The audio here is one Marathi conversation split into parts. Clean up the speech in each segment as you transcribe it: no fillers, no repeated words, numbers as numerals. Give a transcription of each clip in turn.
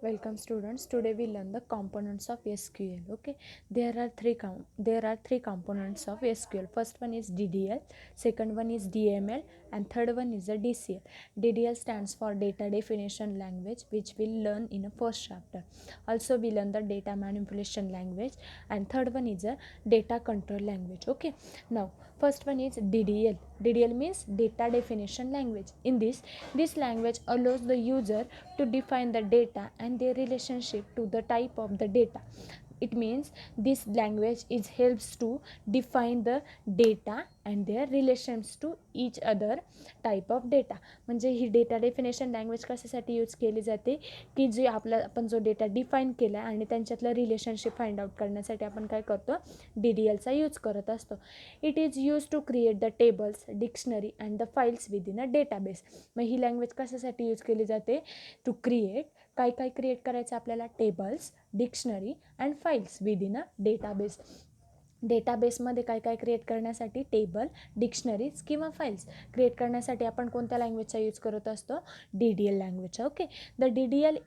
Welcome students. Today we learn the components of SQL. Okay, there are three components of SQL. First one is DDL, second one is DML, and third one is a DCL. DDL stands for Data Definition Language, which we'll learn in a first chapter. Also we learn the Data Manipulation Language, and third one is a Data Control Language. Okay, now first one is DDL. DDL means Data Definition Language. In this language allows the user to define the data and their relationship to the type of the data. It means this language helps to define the data and their relations to each other type of data. म्हणजे ही डेटा डेफिनेशन लँग्वेज कशासाठी यूज केली जाते की जे आपण जो डेटा डिफाईन केला आहे आणि त्यांच्यातलं रिलेशनशिप फाइंड आउट करण्यासाठी आपण काय करतो DDLचा यूज करत असतो. It is use to create the tables, dictionary and the files within a database. मग ही लँग्वेज कशासाठी यूज केली जाते टू क्रिएट काय क्रिएट करायचं आपल्याला tables, dictionary and files within a database. डेटाबेसमध्ये काय क्रिएट करण्यासाठी टेबल, डिक्शनरीज किंवा फाइल्स क्रिएट करण्यासाठी आपण कोणत्या लँग्वेजचा यूज करत असतो DDL लँग्वेजचा. Okay, the DDL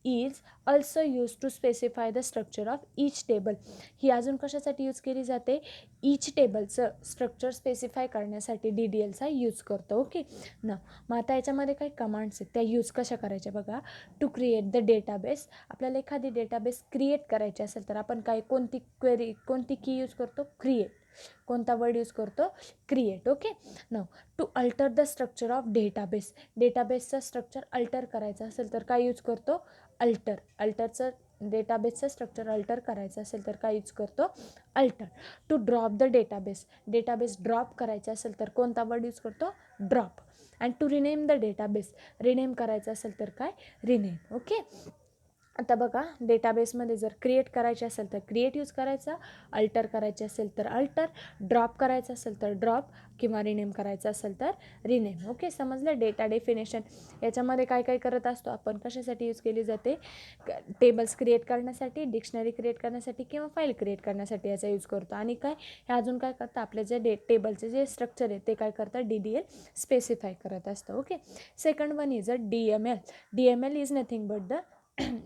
is also used to specify the structure of each table. ही अजून कशासाठी यूज केली जाते ईच टेबलचं स्ट्रक्चर स्पेसिफाय करण्यासाठी DDLचा यूज करतो. ओके ना, मग आता याच्यामध्ये काही कमांड्स आहेत त्या यूज कशा करायच्या बघा. टू क्रिएट द डेटाबेस, आपल्याला एखादी डेटाबेस क्रिएट करायची असेल तर आपण कोणती की यूज करतो क्रिएट. कोणता वर्ड यूज करतो create. Okay now to alter the structure of database, डेटाबेसचं स्ट्रक्चर अल्टर करायचं असेल तर काय यूज करतो अल्टरचं डेटाबेसचं स्ट्रक्चर अल्टर करायचं असेल तर काय यूज करतो alter. To drop the database drop करायचं असेल तर कोणता वर्ड यूज करतो drop. And to rename the database, rename करायचं असेल तर काय रिनेम. ओके, आता बघा डेटाबेसमध्ये जर क्रिएट करायचे असेल तर क्रिएट यूज करायचा, अल्टर करायचे असेल तर अल्टर, ड्रॉप करायचं असेल तर ड्रॉप किंवा रिनेम करायचं असेल तर रिनेम. ओके, समजलं. डेटा डेफिनेशन याच्यामध्ये काय करत असतो आपण, कशासाठी यूज केली जाते टेबल्स क्रिएट करण्यासाठी, डिक्शनरी क्रिएट करण्यासाठी किंवा फाईल क्रिएट करण्यासाठी याचा यूज करतो. आणि काय हे अजून काय करतं आपले जे टेबलचे जे स्ट्रक्चर आहे ते काय करतं DDL स्पेसिफाय करत असतं. Okay, second one is a DML. DML is nothing but the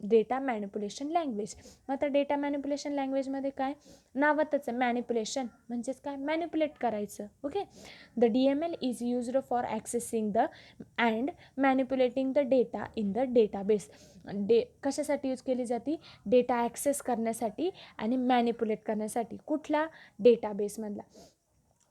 data manipulation language. मग आता डेटा मॅनिप्युलेशन लँग्वेजमध्ये काय नावातच आहे मॅनिप्युलेशन म्हणजेच काय मॅनिप्युलेट करायचं. Okay, the DML is used for accessing the and manipulating the data in the database. कशासाठी यूज केली जाते डेटा ॲक्सेस करण्यासाठी आणि मॅनिप्युलेट करण्यासाठी. कुठला डेटाबेसमधला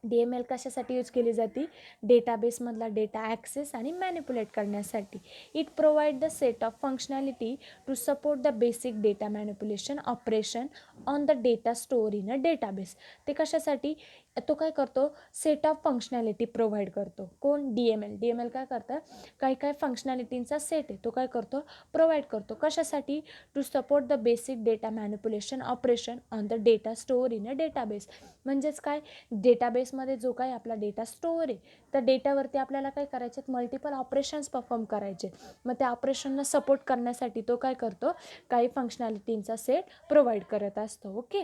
DML कशासाठी यूज केली जाते डेटाबेसमधला डेटा ॲक्सेस आणि मॅनिप्युलेट करण्यासाठी. It provide the set of functionality to support the basic data manipulation operation on the data store in a database. ते कशासाठी तो काय करतो सेट ऑफ फंक्शनॅलिटी प्रोव्हाइड करतो. कोण DML काय करतं काय फंक्शनॅलिटींचा सेट आहे तो काय करतो प्रोव्हाइड करतो. कशासाठी to support the basic data manipulation operation on the data store in a database. म्हणजेच काय डेटाबेसमध्ये जो काही आपला डेटा स्टोअर आहे त्या डेटावरती आपल्याला काय करायचे मल्टिपल ऑपरेशन्स परफॉर्म करायचे. मग त्या ऑपरेशनला सपोर्ट करण्यासाठी तो काय करतो काही फंक्शनॅलिटींचा सेट प्रोव्हाइड करत असतो. Okay,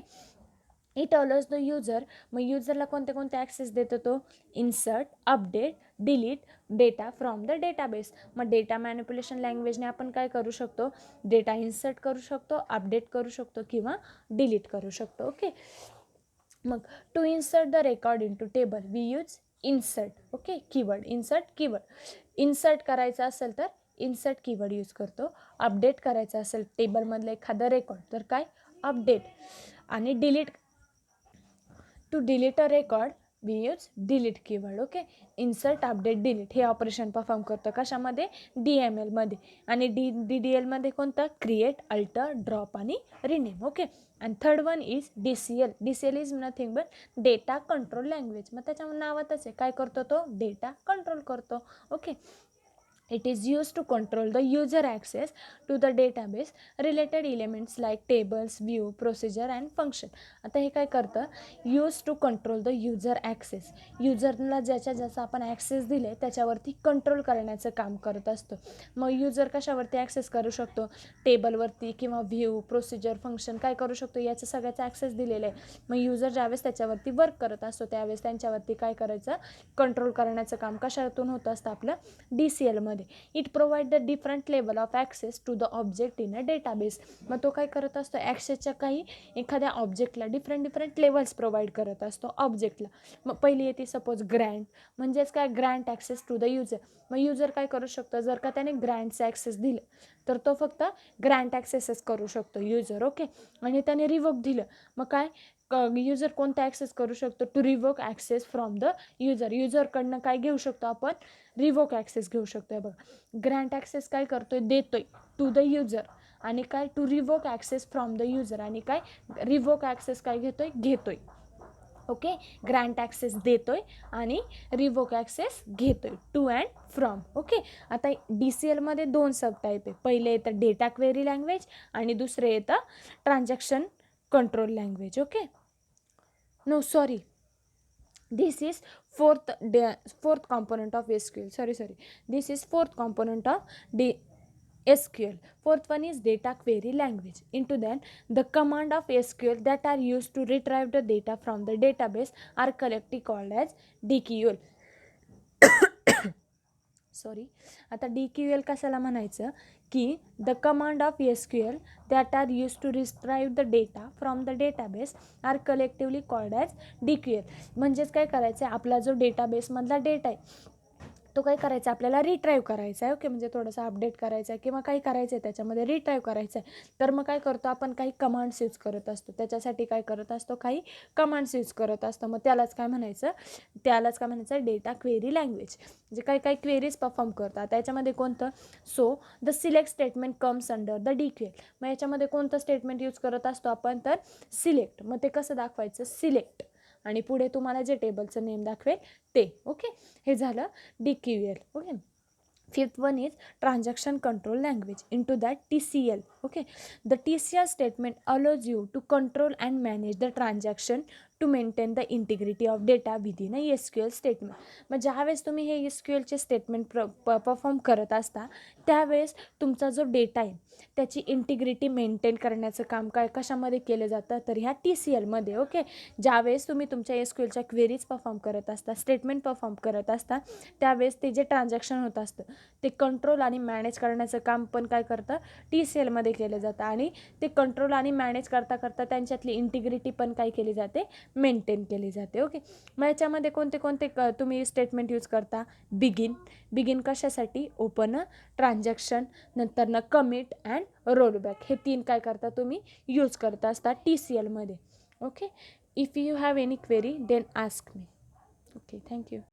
it allows the user. मग युजरला कोणते ॲक्सेस देतो तो insert, update, delete data from the database. मग डेटा मॅनिप्युलेशन लँग्वेजने आपण काय करू शकतो डेटा इन्सर्ट करू शकतो, अपडेट करू शकतो किंवा डिलीट करू शकतो. ओके, मग to insert the record into table we use insert. Okay, keyword insert करायचं असेल तर इन्सर्ट कीवर्ड यूज करतो. अपडेट करायचं असेल टेबलमधलं एखादं रेकॉर्ड तर काय अपडेट. आणि to delete a record we use delete keyword. Okay, insert, update, delete हे ऑपरेशन परफॉर्म करतो कशामध्ये DML मध्ये. आणि DDL मध्ये कोणतं क्रिएट, अल्टर, ड्रॉप आणि rename. Okay, and third one is DCL is nothing but data control language. मग त्याच्या नावातच आहे काय करतो तो डेटा कंट्रोल करतो. Okay, it is used to control the user access to the database related elements like tables, view, procedure and function. आता हे काय करतं use to control the user access. युजरला ज्याचा आपण ॲक्सेस दिले त्याच्यावरती कंट्रोल करण्याचं काम करत असतो. मग युजर कशावरती ॲक्सेस करू शकतो टेबलवरती किंवा व्ह्यू, प्रोसिजर, फंक्शन काय करू शकतो याचं सगळ्याचा ॲक्सेस दिलेला आहे. मग युजर ज्यावेळेस त्याच्यावरती वर्क करत असतो त्यावेळेस त्यांच्यावरती काय करायचं कंट्रोल करण्याचं काम कशातून होत असतं आपलं DCL मध्ये. मध्ये. It provide the different level of access to the object in a database. मग तो काय करत असतो, ॲक्सेसच्या काही एखाद्या ऑब्जेक्टला डिफरंट लेवल्स प्रोव्हाइड करत असतो ऑब्जेक्टला. मग पहिली येते सपोज ग्रँट, म्हणजेच काय, grant access to the user. मग युजर काय करू शकतो, जर का त्याने ग्रँटचं ॲक्सेस दिलं तर तो फक्त ग्रँट ॲक्सेसच करू शकतो युजर. ओके. आणि त्याने रिवोक दिलं, मग काय, युजर कोणता ॲक्सेस करू शकतो, to revoke access from the user. युजरकडनं काय घेऊ शकतो आपण, रिवोक ॲक्सेस घेऊ शकतो. बघा, ग्रँट ॲक्सेस काय करतोय, देतोय टू द युजर, आणि काय, to revoke access from the user, आणि काय, रिवोक ॲक्सेस काय घेतोय. ओके. ग्रँट ॲक्सेस देतोय आणि रिवोक ॲक्सेस घेतोय, टू अँड फ्रॉम. ओके. आता DCLमध्ये 2 सब टाईप आहे. पहिले येतं डेटा क्वेरी लँग्वेज आणि दुसरे येतं transaction control language. Okay. No sorry, this is fourth component of SQL. Sorry, this is fourth component of SQL. Fourth one is data query language. Into that, the command of SQL that are used to retrieve the data from the database are collectively called as DQL. Sorry, आता DQL कशाला म्हणायचं, की the command of SQL that are use to retrieve the data from the database are collectively called as DQL. म्हणजेच काय करायचं आहे, आपला जो डेटाबेसमधला डेटा आहे तो काय करायचा, आपल्याला रिट्राईव्ह करायचा आहे. ओके. म्हणजे थोडंसं अपडेट करायचं आहे किंवा काही करायचं आहे त्याच्यामध्ये, रिट्राईव्ह करायचं आहे. तर मग काय करतो आपण, काही कमांड्स यूज करत असतो. त्याच्यासाठी काय करत असतो, काही कमांड्स यूज करत असतो. मग त्यालाच काय म्हणायचं, डेटा क्वेरी लँग्वेज. म्हणजे काही क्वेरीज परफॉर्म करतात. त्याच्यामध्ये कोणतं, so the select statement comes under the DQL. मग याच्यामध्ये कोणतं स्टेटमेंट यूज करत असतो आपण, तर सिलेक्ट. मग ते कसं दाखवायचं, सिलेक्ट, आणि पुढे तुम्हाला जे टेबलचं नेम दाखवेल ते. ओके. हे झालं DQL. Okay. Fifth one is transaction control language. Into that, TCL. Okay. The TCL statement allows you to control and manage the transaction to maintain the integrity of data within a SQL statement. मग ज्यावेळेस तुम्ही हे SQLचे स्टेटमेंट परफॉर्म करत असता त्यावेळेस तुमचा जो डेटा आहे त्याची इंटिग्रिटी मेंटेन करण्याचं काम काय कशामध्ये केलं जातं, तर ह्या TCLमध्ये. ओके. ज्यावेळेस तुम्ही तुमच्या SQLच्या क्वेरीज परफॉर्म करत असता, स्टेटमेंट परफॉर्म करत असता, त्यावेळेस ते जे ट्रान्झॅक्शन होत असतं ते कंट्रोल आणि मॅनेज करण्याचं काम पण काय करतं, TCLमध्ये केलं जातं. आणि ते कंट्रोल आणि मॅनेज करता त्यांच्यातली इंटिग्रिटी पण काय केली जाते, मेंटेन केली जाते. ओके. मग याच्यामध्ये कोणते तुम्ही स्टेटमेंट यूज करता, बिगिन कशासाठी, ओपन अ ट्रान्झॅक्शन, नंतर न कमिट अँड रोलबॅक, हे 3 काय करता तुम्ही यूज करता असता TCLमध्ये. Okay. If you have any query then ask me. Okay. Thank you.